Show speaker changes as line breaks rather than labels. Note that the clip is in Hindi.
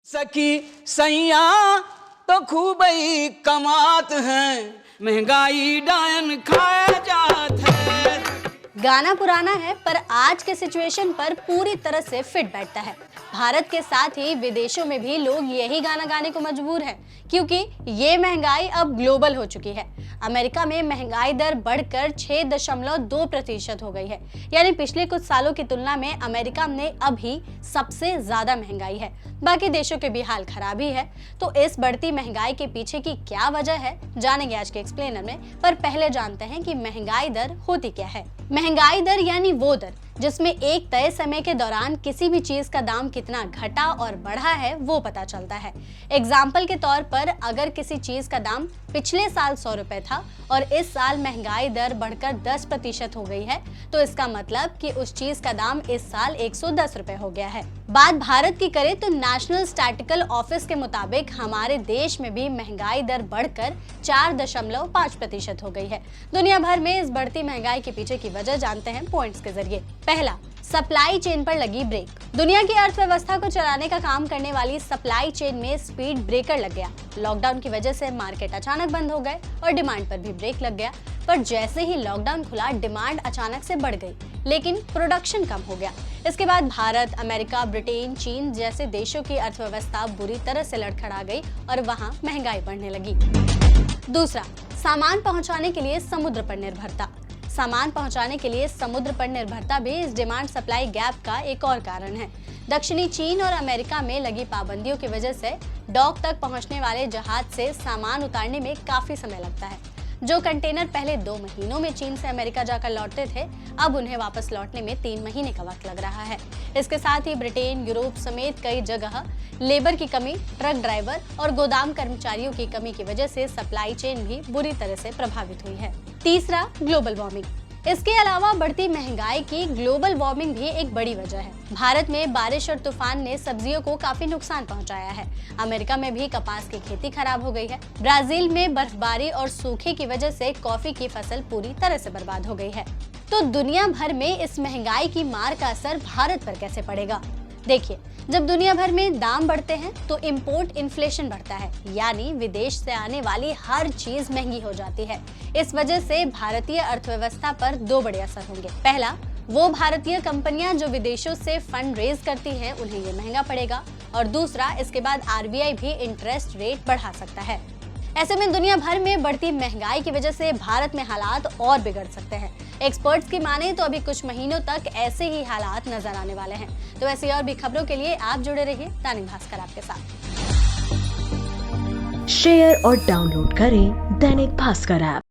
सखी सैया तो खूब ही कमात हैं, महंगाई डायन खाया जात है।
गाना पुराना है पर आज के सिचुएशन पर पूरी तरह से फिट बैठता है। भारत के साथ ही विदेशों में भी लोग यही गाना गाने को मजबूर हैं, क्योंकि ये महंगाई अब ग्लोबल हो चुकी है। अमेरिका में महंगाई दर बढ़कर 6.2% हो गई है, यानी पिछले कुछ सालों की तुलना में अमेरिका में अभी सबसे ज्यादा महंगाई है। बाकी देशों के भी हाल खराब ही है। तो इस बढ़ती महंगाई के पीछे की क्या वजह है, जानेंगे आज के एक्सप्लेनर में। पर पहले जानते हैं कि महंगाई दर होती क्या है। महंगाई दर यानी वो दर जिसमें एक तय समय के दौरान किसी भी चीज का दाम कितना घटा और बढ़ा है वो पता चलता है। एग्जाम्पल के तौर पर अगर किसी चीज का दाम पिछले साल 100 रुपए था और इस साल महंगाई दर बढ़कर 10% हो गई है, तो इसका मतलब कि उस चीज का दाम इस साल 110 रुपए हो गया है। बात भारत की करें तो नेशनल स्टैटिस्टिकल ऑफिस के मुताबिक हमारे देश में भी महंगाई दर बढ़कर 4.5% हो गई है। दुनिया भर में इस बढ़ती महंगाई के पीछे की वजह जानते हैं पॉइंट्स के जरिए। पहला, सप्लाई चेन पर लगी ब्रेक। दुनिया की अर्थव्यवस्था को चलाने का काम करने वाली सप्लाई चेन में स्पीड ब्रेकर लग गया। लॉकडाउन की वजह से मार्केट अचानक बंद हो गए और डिमांड पर भी ब्रेक लग गया। पर जैसे ही लॉकडाउन खुला, डिमांड अचानक से बढ़ गई, लेकिन प्रोडक्शन कम हो गया। इसके बाद भारत, अमेरिका, ब्रिटेन, चीन जैसे देशों की अर्थव्यवस्था बुरी तरह से लड़खड़ा गई और वहां महंगाई बढ़ने लगी। दूसरा, सामान पहुंचाने के लिए समुद्र पर निर्भरता। सामान पहुंचाने के लिए समुद्र पर निर्भरता भी इस डिमांड सप्लाई गैप का एक और कारण है। दक्षिणी चीन और अमेरिका में लगी पाबंदियों की वजह से डॉक तक पहुंचने वाले जहाज से सामान उतारने में काफी समय लगता है। जो कंटेनर पहले 2 महीनों में चीन से अमेरिका जाकर लौटते थे, अब उन्हें वापस लौटने में 3 महीने का वक्त लग रहा है। इसके साथ ही ब्रिटेन, यूरोप समेत कई जगह लेबर की कमी, ट्रक ड्राइवर और गोदाम कर्मचारियों की कमी की वजह से सप्लाई चेन भी बुरी तरह से प्रभावित हुई है। तीसरा, ग्लोबल वार्मिंग। इसके अलावा बढ़ती महंगाई की ग्लोबल वार्मिंग भी एक बड़ी वजह है। भारत में बारिश और तूफान ने सब्जियों को काफी नुकसान पहुंचाया है। अमेरिका में भी कपास की खेती खराब हो गई है। ब्राजील में बर्फबारी और सूखे की वजह से कॉफी की फसल पूरी तरह से बर्बाद हो गई है। तो दुनिया भर में इस महंगाई की मार का असर भारत पर कैसे पड़ेगा? देखिए, जब दुनिया भर में दाम बढ़ते हैं तो इंपोर्ट इन्फ्लेशन बढ़ता है, यानी विदेश से आने वाली हर चीज महंगी हो जाती है। इस वजह से भारतीय अर्थव्यवस्था पर 2 बड़े असर होंगे। पहला, वो भारतीय कंपनियां जो विदेशों से फंड रेज करती हैं, उन्हें ये महंगा पड़ेगा। और दूसरा, इसके बाद आरबीआई भी इंटरेस्ट रेट बढ़ा सकता है। ऐसे में दुनिया भर में बढ़ती महंगाई की वजह से भारत में हालात और बिगड़ सकते हैं। एक्सपर्ट्स की माने तो अभी कुछ महीनों तक ऐसे ही हालात नजर आने वाले हैं। तो ऐसी और भी खबरों के लिए आप जुड़े रहिए दैनिक भास्कर आपके साथ।
शेयर और डाउनलोड करें दैनिक भास्कर ऐप।